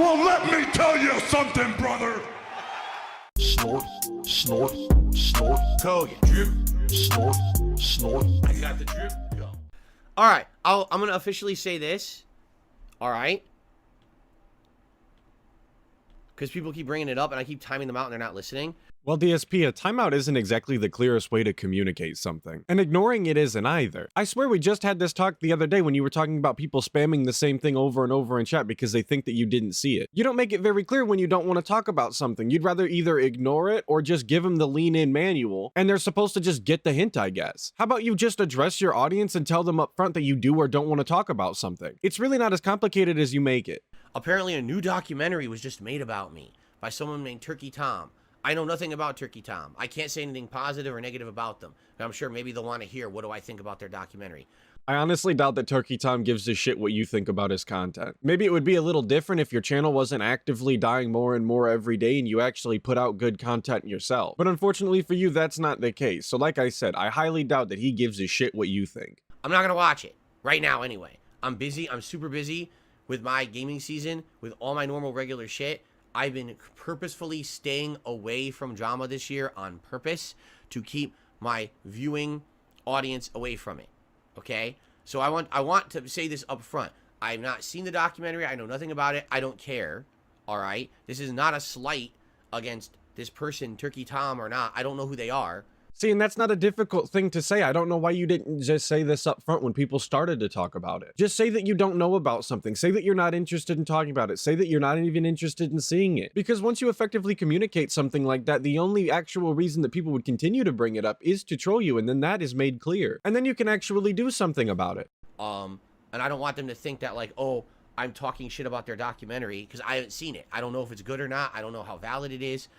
Well, let me tell you something, brother. Snort, snort, snort. Hogan. Drip. Snort, snort. I got the drip. Go. All right. I'm going to officially say this. All right. Because people keep bringing it up and I keep timing them out and they're not listening. Well, DSP, a timeout isn't exactly the clearest way to communicate something, and ignoring it isn't either. I swear we just had this talk the other day when you were talking about people spamming the same thing over and over in chat because they think that you didn't see it. You don't make it very clear when you don't want to talk about something. You'd rather either ignore it or just give them the lean-in manual, and they're supposed to just get the hint, I guess. How about you just address your audience and tell them up front that you do or don't want to talk about something? It's really not as complicated as you make it. Apparently a new documentary was just made about me by someone named Turkey Tom. I know nothing about Turkey Tom. I can't say anything positive or negative about them. But I'm sure maybe they'll want to hear what do I think about their documentary. I honestly doubt that Turkey Tom gives a shit what you think about his content. Maybe it would be a little different if your channel wasn't actively dying more and more every day and you actually put out good content yourself. But unfortunately for you, that's not the case. So like I said, I highly doubt that he gives a shit what you think. I'm not going to watch it right now anyway. I'm busy. I'm super busy with my gaming season, with all my normal regular shit. I've been purposefully staying away from drama this year on purpose to keep my viewing audience away from it. Okay? So I want to say this up front. I've not seen the documentary. I know nothing about it. I don't care. All right? This is not a slight against this person, Turkey Tom or not. I don't know who they are. See, and that's not a difficult thing to say. I don't know why you didn't just say this up front when people started to talk about it. Just say that you don't know about something. Say that you're not interested in talking about it. Say that you're not even interested in seeing it. Because once you effectively communicate something like that, the only actual reason that people would continue to bring it up is to troll you, and then that is made clear. And then you can actually do something about it. And I don't want them to think that like, oh, I'm talking shit about their documentary because I haven't seen it. I don't know if it's good or not. I don't know how valid it is.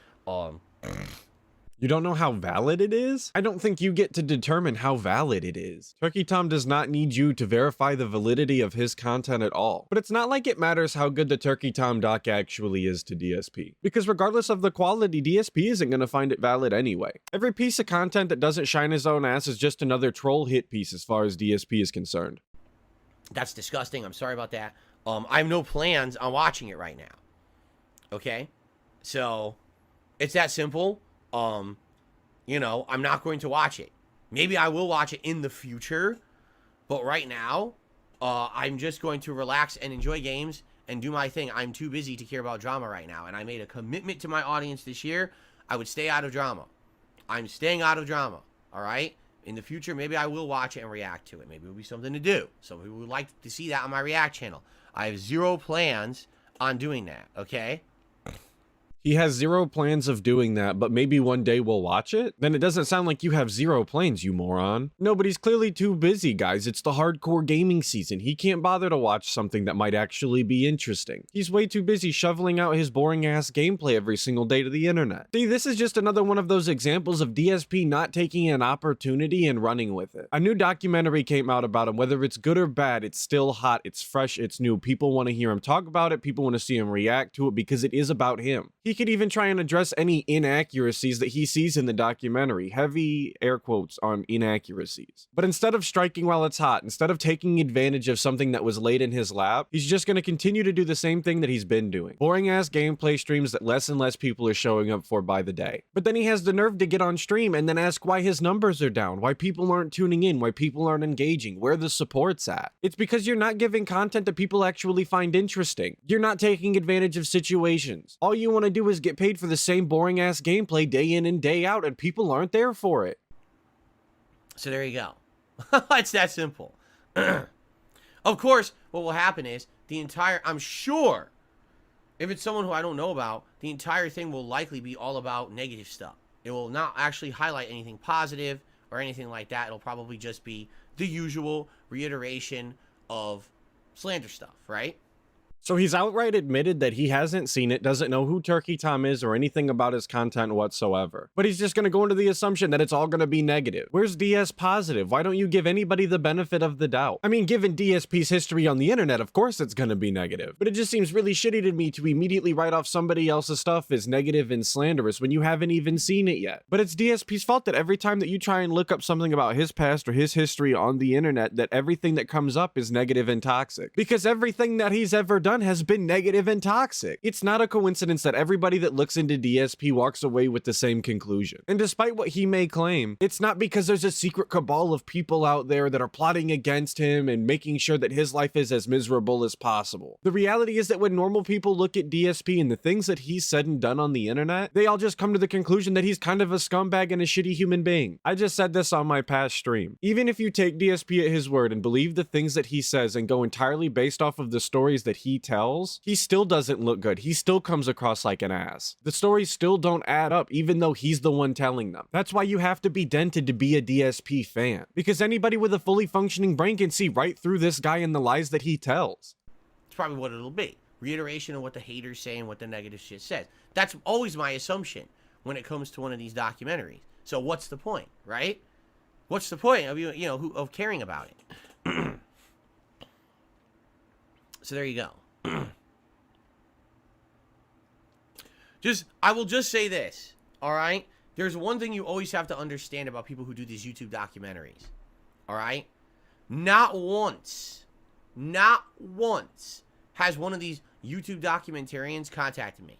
You don't know how valid it is? I don't think you get to determine how valid it is. Turkey Tom does not need you to verify the validity of his content at all. But it's not like it matters how good the Turkey Tom doc actually is to DSP. Because regardless of the quality, DSP isn't going to find it valid anyway. Every piece of content that doesn't shine his own ass is just another troll hit piece as far as DSP is concerned. That's disgusting. I'm sorry about that. I have no plans on watching it right now. Okay? So, it's that simple. You know, I'm not going to watch it. Maybe I will watch it in the future, but right now, I'm just going to relax and enjoy games and do my thing. I'm too busy to care about drama right now, and I made a commitment to my audience this year. I would stay out of drama. I'm staying out of drama, all right? In the future, maybe I will watch it and react to it. Maybe it'll be something to do. Some people would like to see that on my React channel. I have zero plans on doing that, okay? He has zero plans of doing that, but maybe one day we'll watch it? Then it doesn't sound like you have zero plans, you moron. No, but he's clearly too busy, guys. It's the hardcore gaming season. He can't bother to watch something that might actually be interesting. He's way too busy shoveling out his boring-ass gameplay every single day to the internet. See, this is just another one of those examples of DSP not taking an opportunity and running with it. A new documentary came out about him. Whether it's good or bad, it's still hot, it's fresh, it's new. People want to hear him talk about it. People want to see him react to it because it is about him. He could even try and address any inaccuracies that he sees in the documentary. Heavy air quotes on inaccuracies. But instead of striking while it's hot, instead of taking advantage of something that was laid in his lap, he's just going to continue to do the same thing that he's been doing. Boring ass gameplay streams that less and less people are showing up for by the day. But then he has the nerve to get on stream and then ask why his numbers are down, why people aren't tuning in, why people aren't engaging, where the support's at. It's because you're not giving content that people actually find interesting. You're not taking advantage of situations. All you want to do is get paid for the same boring ass gameplay day in and day out, and people aren't there for it. So there you go. It's that simple. Of course, what will happen is I'm sure, if it's someone who I don't know about, the entire thing will likely be all about negative stuff. It will not actually highlight anything positive or anything like that. It'll probably just be the usual reiteration of slander stuff, right? So he's outright admitted that he hasn't seen it, doesn't know who Turkey Tom is or anything about his content whatsoever. But he's just going to go into the assumption that it's all going to be negative. Where's DS positive? Why don't you give anybody the benefit of the doubt? I mean, given DSP's history on the internet, of course it's going to be negative. But it just seems really shitty to me to immediately write off somebody else's stuff as negative and slanderous when you haven't even seen it yet. But it's DSP's fault that every time that you try and look up something about his past or his history on the internet, that everything that comes up is negative and toxic. Because everything that he's ever done done has been negative and toxic. It's not a coincidence that everybody that looks into DSP walks away with the same conclusion. And despite what he may claim, it's not because there's a secret cabal of people out there that are plotting against him and making sure that his life is as miserable as possible. The reality is that when normal people look at DSP and the things that he's said and done on the internet, they all just come to the conclusion that he's kind of a scumbag and a shitty human being. I just said this on my past stream. Even if you take DSP at his word and believe the things that he says and go entirely based off of the stories that he tells, he still doesn't look good. He still comes across like an ass. The stories still don't add up, even though he's the one telling them. That's why you have to be dented to be a DSP fan, because anybody with a fully functioning brain can see right through this guy and the lies that he tells. It's probably what it'll be. Reiteration of what the haters say and what the negative shit says. That's always my assumption when it comes to one of these documentaries. So what's the point, right? What's the point of of caring about it? So there you go. I will just say this, all right? There's one thing you always have to understand about people who do these YouTube documentaries, all right? Not once has one of these YouTube documentarians contacted me.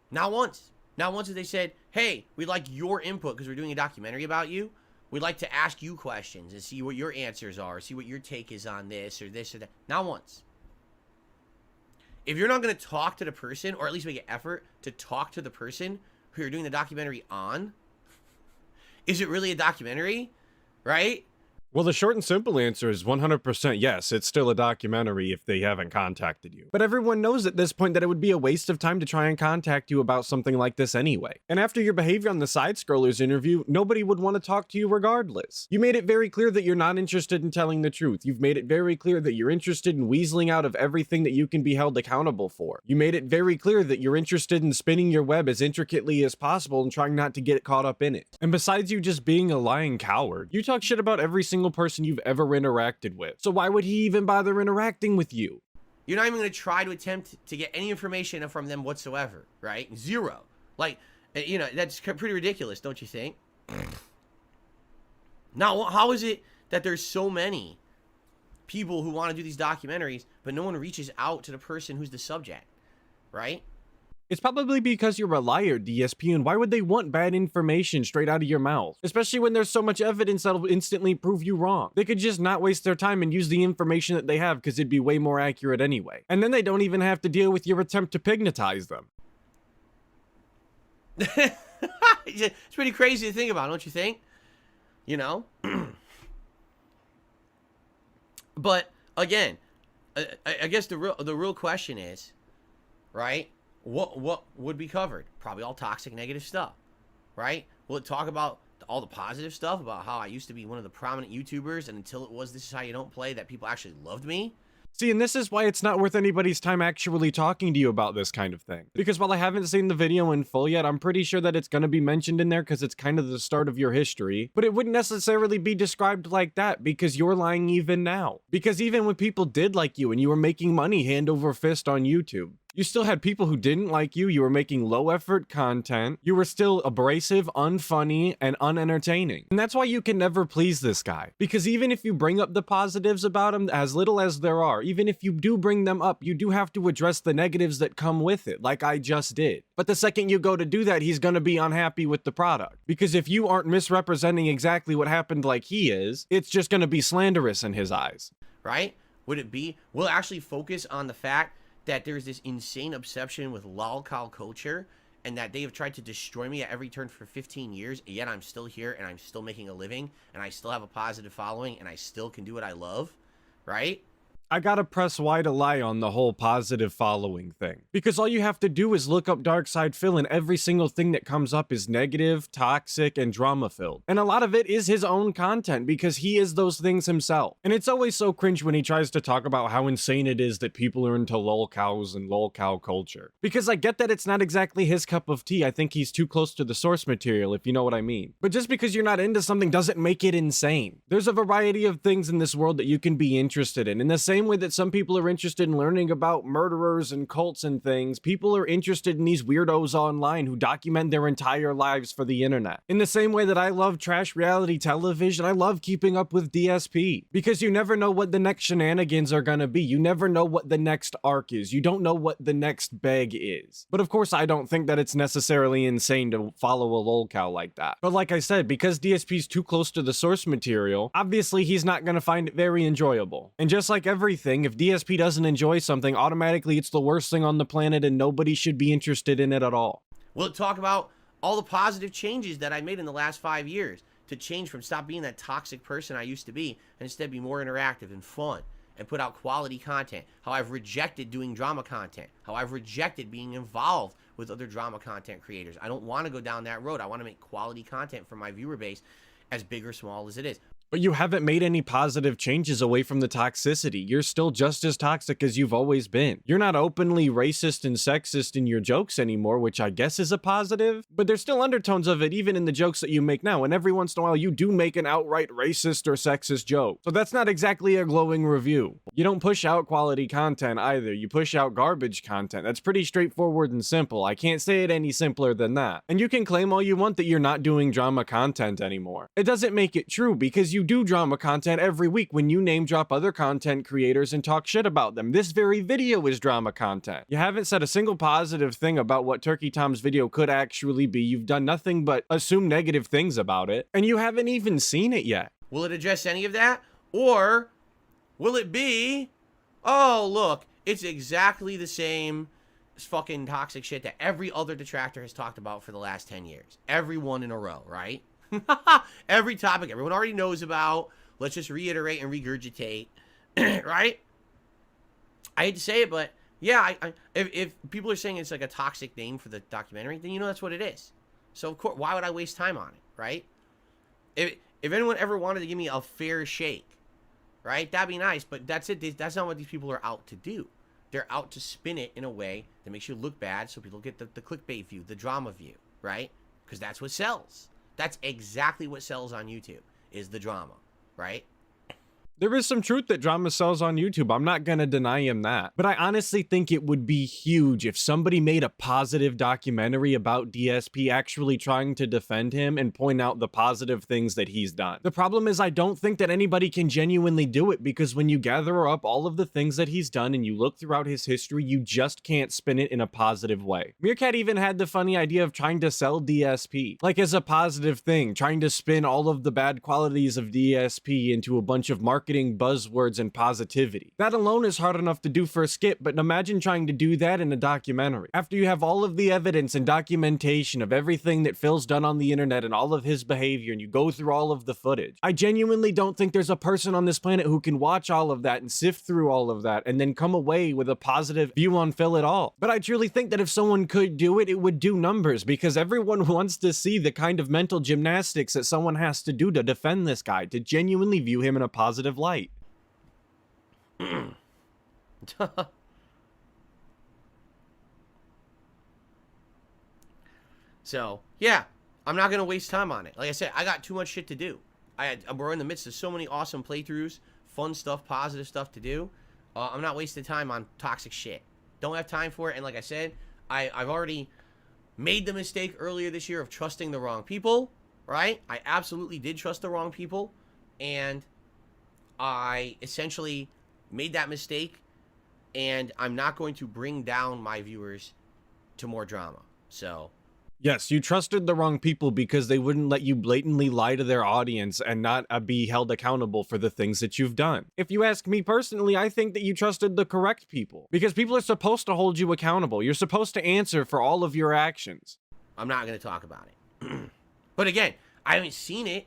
Not once. Not once have they said, hey, we'd like your input because we're doing a documentary about you. We'd like to ask you questions and see what your answers are, see what your take is on this or that. Not once. If you're not going to talk to the person, or at least make an effort to talk to the person who you're doing the documentary on, is it really a documentary? Right? Well, the short and simple answer is 100% yes, it's still a documentary if they haven't contacted you. But everyone knows at this point that it would be a waste of time to try and contact you about something like this anyway. And after your behavior on the Side Scrollers interview, nobody would want to talk to you regardless. You made it very clear that you're not interested in telling the truth. You've made it very clear that you're interested in weaseling out of everything that you can be held accountable for. You made it very clear that you're interested in spinning your web as intricately as possible and trying not to get caught up in it. And besides you just being a lying coward, you talk shit about every single person you've ever interacted with. So why would he even bother interacting with you? You're not even going to try to attempt to get any information from them whatsoever, right? Zero. Like, that's pretty ridiculous, don't you think? Now, how is it that there's so many people who want to do these documentaries, but no one reaches out to the person who's the subject, right? It's probably because you're a liar, DSP, and why would they want bad information straight out of your mouth? Especially when there's so much evidence that'll instantly prove you wrong. They could just not waste their time and use the information that they have because it'd be way more accurate anyway. And then they don't even have to deal with your attempt to pignatize them. It's pretty crazy to think about, don't you think? But again, I guess the real question is, right? What would be covered? Probably all toxic, negative stuff, right? Will it talk about all the positive stuff about how I used to be one of the prominent YouTubers, and until it was This Is How You Don't Play, that people actually loved me? See, and this is why it's not worth anybody's time actually talking to you about this kind of thing. Because while I haven't seen the video in full yet, I'm pretty sure that it's going to be mentioned in there because it's kind of the start of your history. But it wouldn't necessarily be described like that because you're lying even now. Because even when people did like you and you were making money hand over fist on YouTube, you still had people who didn't like you, you were making low-effort content, you were still abrasive, unfunny, and unentertaining. And that's why you can never please this guy. Because even if you bring up the positives about him, as little as there are, even if you do bring them up, you do have to address the negatives that come with it, like I just did. But the second you go to do that, he's gonna be unhappy with the product. Because if you aren't misrepresenting exactly what happened like he is, it's just gonna be slanderous in his eyes. Right? Will it actually focus on the fact that there's this insane obsession with Lolcow culture and that they have tried to destroy me at every turn for 15 years, and yet I'm still here and I'm still making a living and I still have a positive following and I still can do what I love, right? I gotta press Y to lie on the whole positive following thing. Because all you have to do is look up Darkside Phil and every single thing that comes up is negative, toxic, and drama-filled. And a lot of it is his own content because he is those things himself. And it's always so cringe when he tries to talk about how insane it is that people are into lolcows and lolcow culture. Because I get that it's not exactly his cup of tea. I think he's too close to the source material, if you know what I mean. But just because you're not into something doesn't make it insane. There's a variety of things in this world that you can be interested in the same same way that some people are interested in learning about murderers and cults and things, people are interested in these weirdos online who document their entire lives for the internet. In the same way that I love trash reality television, I love keeping up with DSP, because you never know what the next shenanigans are gonna be. You never know what the next arc is. You don't know what the next beg is. But of course, I don't think that it's necessarily insane to follow a Lolcow like that. But like I said, because DSP's too close to the source material, obviously he's not gonna find it very enjoyable. And just like everything, if DSP doesn't enjoy something, automatically it's the worst thing on the planet and nobody should be interested in it at all. We'll talk about all the positive changes that I made in the last 5 years to change from stop being that toxic person I used to be and instead be more interactive and fun and put out quality content. How I've rejected doing drama content. How I've rejected being involved with other drama content creators. I don't want to go down that road. I want to make quality content for my viewer base, as big or small as it is. But you haven't made any positive changes away from the toxicity. You're still just as toxic as you've always been. You're not openly racist and sexist in your jokes anymore, which I guess is a positive, but there's still undertones of it even in the jokes that you make now, and every once in a while you do make an outright racist or sexist joke. So that's not exactly a glowing review. You don't push out quality content either. You push out garbage content. That's pretty straightforward and simple. I can't say it any simpler than that. And you can claim all you want that you're not doing drama content anymore. It doesn't make it true, because you do drama content every week when you name drop other content creators and talk shit about them. This very video is drama content. You haven't said a single positive thing about what Turkey Tom's video could actually be. You've done nothing but assume negative things about it, and you haven't even seen it yet. Will it address any of that? Or will it be, oh, look, it's exactly the same fucking toxic shit that every other detractor has talked about for the last 10 years. Everyone in a row, right? Every topic everyone already knows about. Let's just reiterate and regurgitate, right? I hate to say it, but yeah, if people are saying it's like a toxic name for the documentary, then you know that's what it is. So of course, why would I waste time on it, right? If anyone ever wanted to give me a fair shake, right, that'd be nice. But that's it. That's not what these people are out to do. They're out to spin it in a way that makes you look bad, so people get the clickbait view, the drama view, right? Because that's what sells. That's exactly what sells on YouTube, is the drama, right? There is some truth that drama sells on YouTube. I'm not gonna deny him that. But I honestly think it would be huge if somebody made a positive documentary about DSP actually trying to defend him and point out the positive things that he's done. The problem is I don't think that anybody can genuinely do it, because when you gather up all of the things that he's done and you look throughout his history, you just can't spin it in a positive way. Meerkat even had the funny idea of trying to sell DSP, like as a positive thing, trying to spin all of the bad qualities of DSP into a bunch of marketing buzzwords and positivity. That alone is hard enough to do for a skit, but imagine trying to do that in a documentary. After you have all of the evidence and documentation of everything that Phil's done on the internet and all of his behavior, and you go through all of the footage, I genuinely don't think there's a person on this planet who can watch all of that and sift through all of that and then come away with a positive view on Phil at all. But I truly think that if someone could do it, it would do numbers, because everyone wants to see the kind of mental gymnastics that someone has to do to defend this guy, to genuinely view him in a positive light. So, yeah, I'm not going to waste time on it. Like I said, I got too much shit to do. We're in the midst of so many awesome playthroughs, fun stuff, positive stuff to do. I'm not wasting time on toxic shit. Don't have time for it. And like I said, I've already made the mistake earlier this year of trusting the wrong people, right? I absolutely did trust the wrong people. And I essentially made that mistake, and I'm not going to bring down my viewers to more drama. So yes, you trusted the wrong people because they wouldn't let you blatantly lie to their audience and not be held accountable for the things that you've done. If you ask me personally, I think that you trusted the correct people, because people are supposed to hold you accountable. You're supposed to answer for all of your actions. I'm not going to talk about it. But again, I haven't seen it,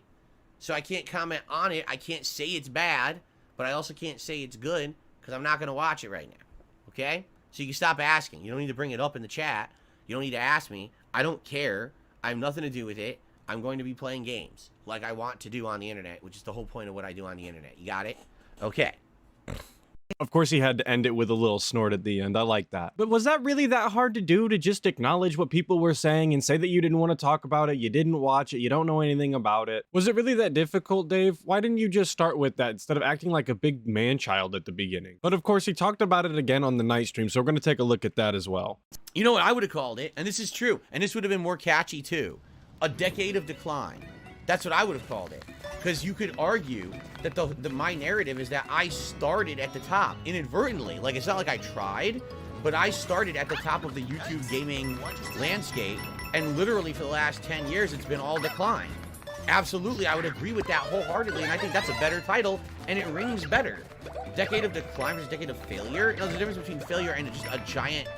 so I can't comment on it. I can't say it's bad, but I also can't say it's good, because I'm not going to watch it right now. Okay? So you can stop asking. You don't need to bring it up in the chat. You don't need to ask me. I don't care. I have nothing to do with it. I'm going to be playing games like I want to do on the internet, which is the whole point of what I do on the internet. You got it? Okay. Of course, he had to end it with a little snort at the end. I like that. But was that really that hard to do, to just acknowledge what people were saying and say that you didn't want to talk about it, you didn't watch it, you don't know anything about it? Was it really that difficult, Dave? Why didn't you just start with that instead of acting like a big man-child at the beginning? But of course, he talked about it again on the night stream, so we're going to take a look at that as well. You know what I would have called it, and this is true, and this would have been more catchy too. A decade of decline. That's what I would have called it. Because you could argue that my narrative is that I started at the top inadvertently. Like, it's not like I tried, but I started at the top of the YouTube gaming landscape, and literally for the last 10 years, it's been all decline. Absolutely, I would agree with that wholeheartedly, and I think that's a better title, and it rings better. Decade of decline versus decade of failure. You know, there's a difference between failure and just a giant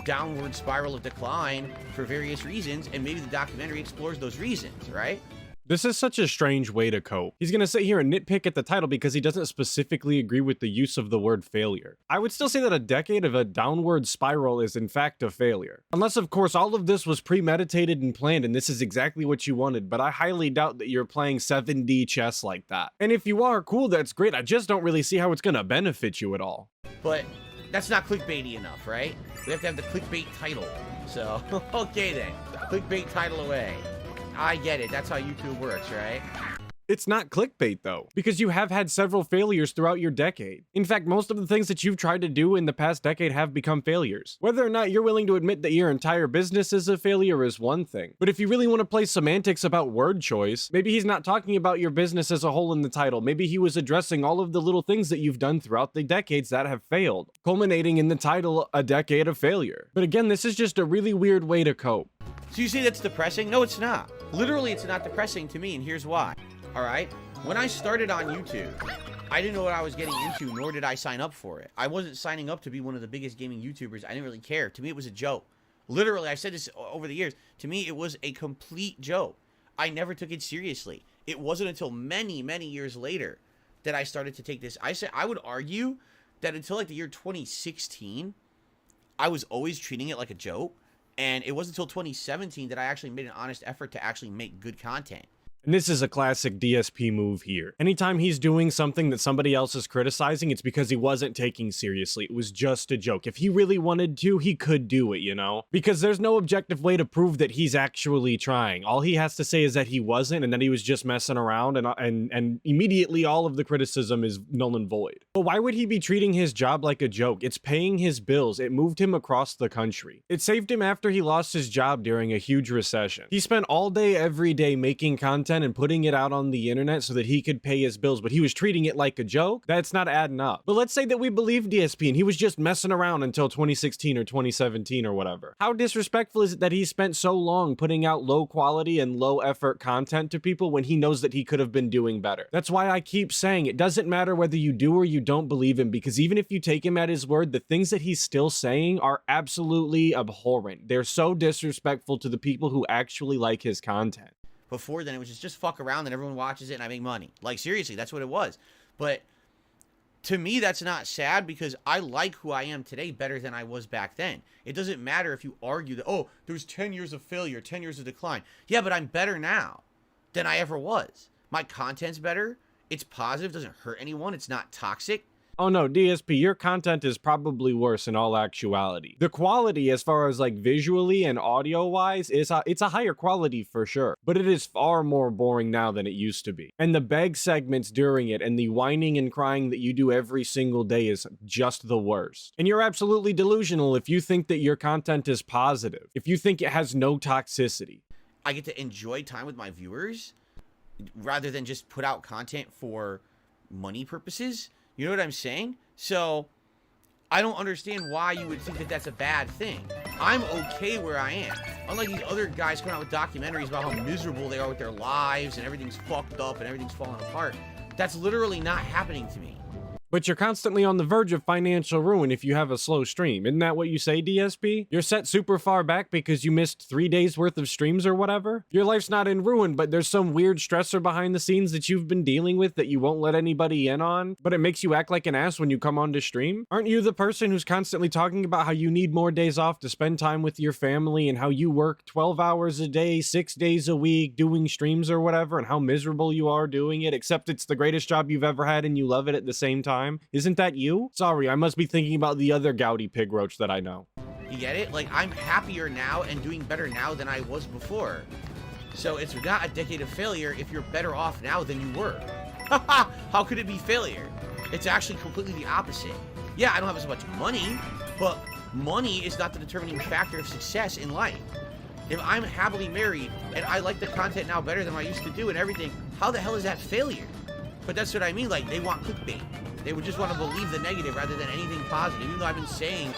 downward spiral of decline for various reasons, and maybe the documentary explores those reasons, right? This is such a strange way to cope. He's gonna sit here and nitpick at the title because he doesn't specifically agree with the use of the word failure. I would still say that a decade of a downward spiral is in fact a failure. Unless, of course, all of this was premeditated and planned and this is exactly what you wanted, but I highly doubt that you're playing 7D chess like that. And if you are, cool, that's great. I just don't really see how it's gonna benefit you at all. But that's not clickbaity enough, right? We have to have the clickbait title. So, okay then. Clickbait title away. I get it. That's how YouTube works, right? It's not clickbait though, because you have had several failures throughout your decade. In fact, most of the things that you've tried to do in the past decade have become failures. Whether or not you're willing to admit that your entire business is a failure is one thing. But if you really want to play semantics about word choice, maybe he's not talking about your business as a whole in the title. Maybe he was addressing all of the little things that you've done throughout the decades that have failed, culminating in the title, A Decade of Failure. But again, this is just a really weird way to cope. So you say that's depressing? No, it's not. Literally, it's not depressing to me, and here's why. All right? When I started on YouTube, I didn't know what I was getting into, nor did I sign up for it. I wasn't signing up to be one of the biggest gaming YouTubers. I didn't really care. To me, it was a joke. Literally, I've said this over the years. To me, it was a complete joke. I never took it seriously. It wasn't until many, many years later that I started to take this. I would argue that until like the year 2016, I was always treating it like a joke. And it wasn't until 2017 that I actually made an honest effort to actually make good content. And this is a classic DSP move here. Anytime he's doing something that somebody else is criticizing, it's because he wasn't taking seriously. It was just a joke. If he really wanted to, he could do it, you know? Because there's no objective way to prove that he's actually trying. All he has to say is that he wasn't and that he was just messing around, and immediately all of the criticism is null and void. But why would he be treating his job like a joke? It's paying his bills. It moved him across the country. It saved him after he lost his job during a huge recession. He spent all day, every day making content and putting it out on the internet so that he could pay his bills, but he was treating it like a joke. That's not adding up. But let's say that we believe DSP and he was just messing around until 2016 or 2017 or whatever. How disrespectful is it that he spent so long putting out low quality and low effort content to people when he knows that he could have been doing better? That's why I keep saying it doesn't matter whether you do or you don't believe him, because even if you take him at his word, the things that he's still saying are absolutely abhorrent. They're so disrespectful to the people who actually like his content. Before then, it was just fuck around and everyone watches it and I make money. Like, seriously, that's what it was. But to me, that's not sad, because I like who I am today better than I was back then. It doesn't matter if you argue that, oh, there's 10 years of failure, 10 years of decline. Yeah, but I'm better now than I ever was. My content's better. It's positive. Doesn't hurt anyone. It's not toxic. Oh no, DSP, your content is probably worse in all actuality. The quality, as far as like visually and audio wise, it's a higher quality for sure, but it is far more boring now than it used to be. And the beg segments during it and the whining and crying that you do every single day is just the worst. And you're absolutely delusional if you think that your content is positive, if you think it has no toxicity. I get to enjoy time with my viewers rather than just put out content for money purposes. You know what I'm saying? So I don't understand why you would think that that's a bad thing. I'm okay where I am. Unlike these other guys coming out with documentaries about how miserable they are with their lives and everything's fucked up and everything's falling apart. That's literally not happening to me. But you're constantly on the verge of financial ruin if you have a slow stream. Isn't that what you say, DSP? You're set super far back because you missed 3 days worth of streams or whatever? Your life's not in ruin, but there's some weird stressor behind the scenes that you've been dealing with that you won't let anybody in on, but it makes you act like an ass when you come on to stream? Aren't you the person who's constantly talking about how you need more days off to spend time with your family and how you work 12 hours a day, 6 days a week doing streams or whatever, and how miserable you are doing it, except it's the greatest job you've ever had and you love it at the same time? time. Isn't that you? Sorry, I must be thinking about the other gouty pig roach that I know. You get it? Like, I'm happier now and doing better now than I was before. So it's not a decade of failure if you're better off now than you were. How could it be failure? It's actually completely the opposite. Yeah, I don't have as much money, but money is not the determining factor of success in life. If I'm happily married and I like the content now better than I used to do and everything, how the hell is that failure? But that's what I mean, like, they want clickbait. They would just want to believe the negative rather than anything positive, even though I've been saying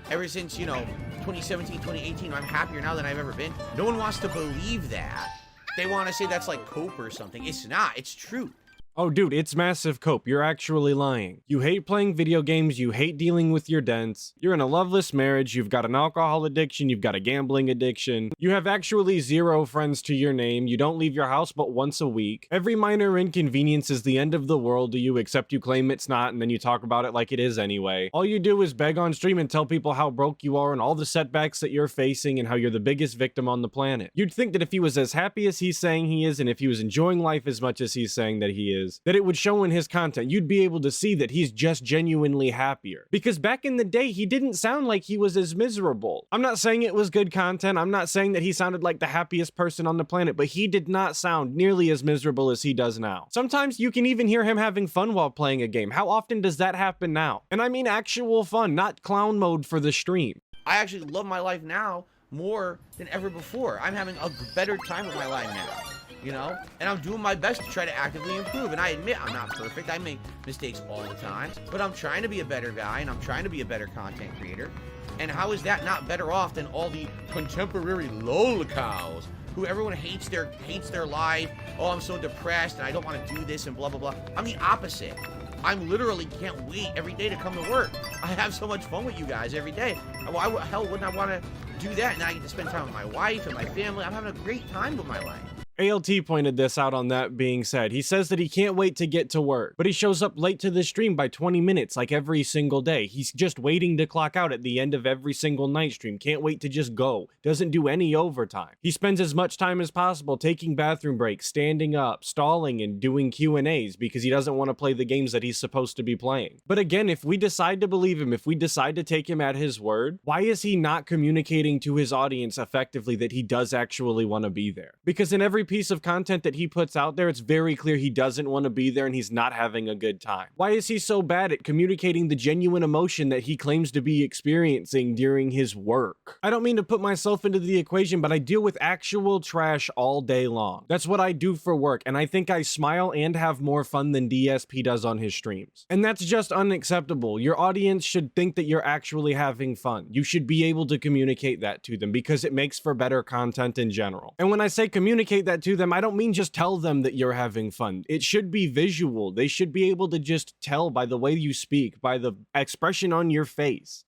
ever since, 2017, 2018, I'm happier now than I've ever been. No one wants to believe that. They want to say that's like cope or something. It's not, it's true. Oh, dude, it's massive cope. You're actually lying. You hate playing video games. You hate dealing with your dents. You're in a loveless marriage. You've got an alcohol addiction. You've got a gambling addiction. You have actually 0 friends to your name. You don't leave your house but once a week. Every minor inconvenience is the end of the world to you, except you claim it's not, and then you talk about it like it is anyway. All you do is beg on stream and tell people how broke you are and all the setbacks that you're facing and how you're the biggest victim on the planet. You'd think that if he was as happy as he's saying he is, and if he was enjoying life as much as he's saying that he is, that it would show in his content. You'd be able to see that he's just genuinely happier. Because back in the day, he didn't sound like he was as miserable. I'm not saying it was good content. I'm not saying that he sounded like the happiest person on the planet, but he did not sound nearly as miserable as he does now. Sometimes you can even hear him having fun while playing a game. How often does that happen now? And I mean actual fun, not clown mode for the stream. I actually love my life now more than ever before. I'm having a better time with my life now. And I'm doing my best to try to actively improve. And I admit I'm not perfect. I make mistakes all the time, but I'm trying to be a better guy and I'm trying to be a better content creator. And how is that not better off than all the contemporary Lolcows who everyone hates their life? Oh, I'm so depressed and I don't want to do this and blah, blah, blah. I'm the opposite. I'm literally can't wait every day to come to work. I have so much fun with you guys every day. Why the hell wouldn't I want to do that? And I get to spend time with my wife and my family. I'm having a great time with my life. ALT pointed this out on that being said. He says that he can't wait to get to work, but he shows up late to the stream by 20 minutes like every single day. He's just waiting to clock out at the end of every single night stream. Can't wait to just go. Doesn't do any overtime. He spends as much time as possible taking bathroom breaks, standing up, stalling, and doing Q&As because he doesn't want to play the games that he's supposed to be playing. But again, if we decide to believe him, if we decide to take him at his word, why is he not communicating to his audience effectively that he does actually want to be there? Because in every piece of content that he puts out there, it's very clear he doesn't want to be there and he's not having a good time. Why is he so bad at communicating the genuine emotion that he claims to be experiencing during his work? I don't mean to put myself into the equation, but I deal with actual trash all day long. That's what I do for work, and I think I smile and have more fun than DSP does on his streams. And that's just unacceptable. Your audience should think that you're actually having fun. You should be able to communicate that to them because it makes for better content in general. And when I say communicate that to them, I don't mean just tell them that you're having fun. It should be visual. They should be able to just tell by the way you speak, by the expression on your face.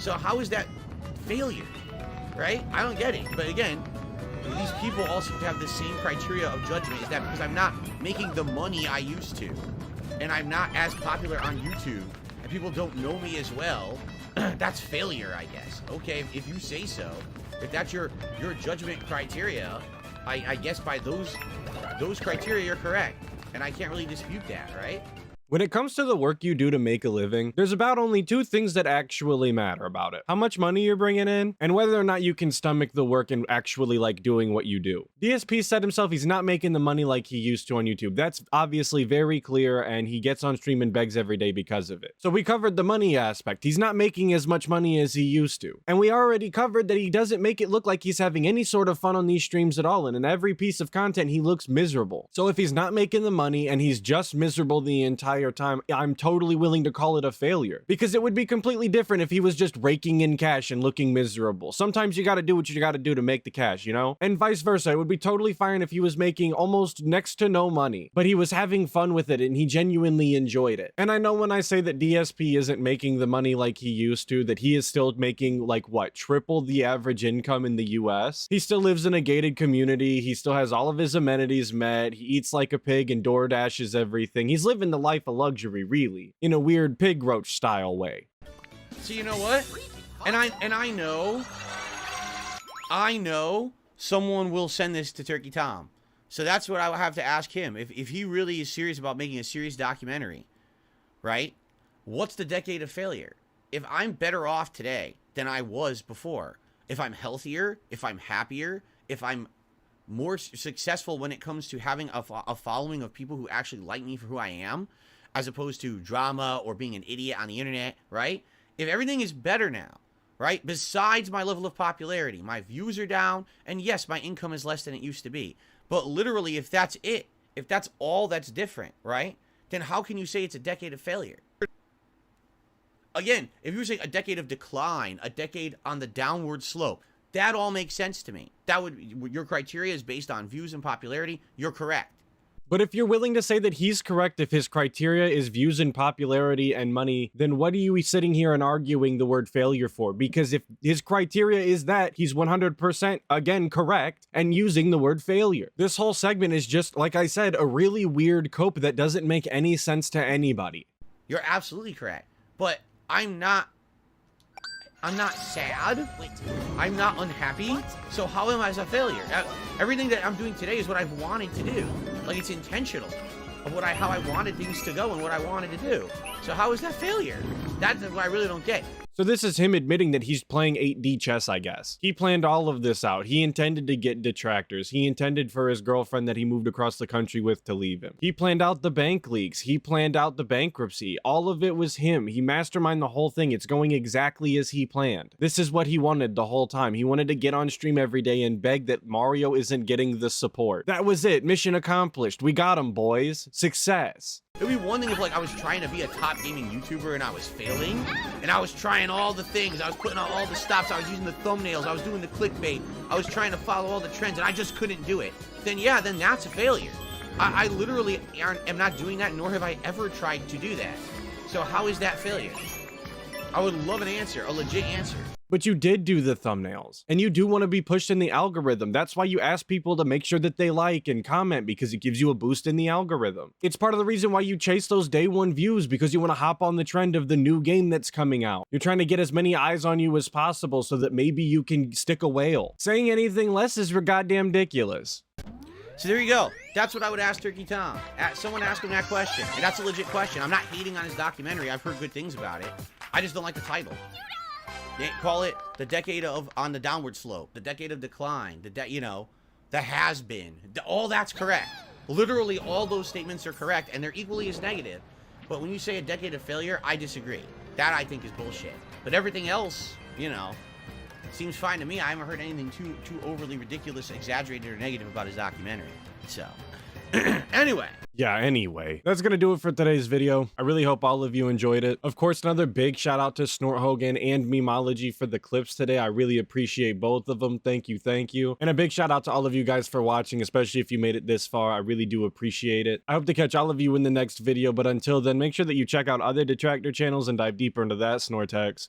So how is that failure, right? I don't get it. But again, these people all seem to have the same criteria of judgment. Is that because I'm not making the money I used to, and I'm not as popular on YouTube, and people don't know me as well, that's failure, I guess. Okay, if you say so. If that's your judgment criteria, I guess by those criteria, you're correct. And I can't really dispute that, right? When it comes to the work you do to make a living, there's about only 2 things that actually matter about it. How much money you're bringing in, and whether or not you can stomach the work and actually like doing what you do. DSP said himself he's not making the money like he used to on YouTube. That's obviously very clear, and he gets on stream and begs every day because of it. So we covered the money aspect. He's not making as much money as he used to. And we already covered that he doesn't make it look like he's having any sort of fun on these streams at all, and in every piece of content he looks miserable. So if he's not making the money and he's just miserable the entire time, I'm totally willing to call it a failure, because it would be completely different if he was just raking in cash and looking miserable. Sometimes you got to do what you got to do to make the cash, you know? And vice versa. It would be totally fine if he was making almost next to no money, but he was having fun with it and he genuinely enjoyed it. And I know when I say that DSP isn't making the money like he used to, that he is still making like what, triple the average income in the US. He still lives in a gated community. He still has all of his amenities met. He eats like a pig and door dashes everything. He's living the life of luxury, really, in a weird pig roach style way. So you know what? And I know someone will send this to Turkey Tom. So that's what I will have to ask him. If he really is serious about making a serious documentary, right? what's the decade of failure? If I'm better off today than I was before, if I'm healthier, if I'm happier, if I'm more successful when it comes to having a following of people who actually like me for who I am, as opposed to drama or being an idiot on the internet, right? If everything is better now, right? Besides my level of popularity, my views are down, and yes, my income is less than it used to be. But literally, if that's it, if that's all that's different, right? Then how can you say it's a decade of failure? Again, if you were saying a decade of decline, a decade on the downward slope, that all makes sense to me. That would, your criteria is based on views and popularity. You're correct. But if you're willing to say that he's correct, if his criteria is views and popularity and money, then what are you sitting here and arguing the word failure for? Because if his criteria is that, he's 100% again correct and using the word failure. This whole segment is just, like I said, a really weird cope that doesn't make any sense to anybody. You're absolutely correct. But I'm not sad. I'm not unhappy. So how am I as a failure? Everything that I'm doing today is what I've wanted to do. Like, it's intentional of how I wanted things to go and what I wanted to do. So how is that failure? That's what I really don't get. So this is him admitting that he's playing 8D chess, I guess. He planned all of this out. He intended to get detractors. He intended for his girlfriend that he moved across the country with to leave him. He planned out the bank leaks. He planned out the bankruptcy. All of it was him. He masterminded the whole thing. It's going exactly as he planned. This is what he wanted the whole time. He wanted to get on stream every day and beg that Mario isn't getting the support. That was it. Mission accomplished. We got him, boys. Success. It'd be one thing if, like, I was trying to be a top gaming YouTuber and I was failing, and I was trying all the things, I was putting on all the stops, I was using the thumbnails, I was doing the clickbait, I was trying to follow all the trends, and I just couldn't do it. Then yeah, then that's a failure. I literally am not doing that, nor have I ever tried to do that. So how is that failure? I would love an answer, a legit answer. But you did do the thumbnails, and you do want to be pushed in the algorithm. That's why you ask people to make sure that they like and comment, because it gives you a boost in the algorithm. It's part of the reason why you chase those day one views, because you want to hop on the trend of the new game that's coming out. You're trying to get as many eyes on you as possible so that maybe you can stick a whale. Saying anything less is goddamn ridiculous. So there you go. That's what I would ask Turkey Tom. Someone ask him that question. And that's a legit question. I'm not hating on his documentary. I've heard good things about it. I just don't like the title. They call it the decade of on the downward slope, the decade of decline, the has been. All that's correct. Literally all those statements are correct, and they're equally as negative. But when you say a decade of failure, I disagree. That I think is bullshit. But everything else, seems fine to me. I haven't heard anything too overly ridiculous, exaggerated, or negative about his documentary. So, anyway. Yeah, anyway, that's gonna do it for today's video. I really hope all of you enjoyed it. Of course, another big shout out to Snort, Hogan, and Memology for the clips today. I really appreciate both of them. Thank you, thank you. And a big shout out to all of you guys for watching, especially if you made it this far. I really do appreciate it. I hope to catch all of you in the next video, but until then, make sure that you check out other detractor channels and dive deeper into that Snortex.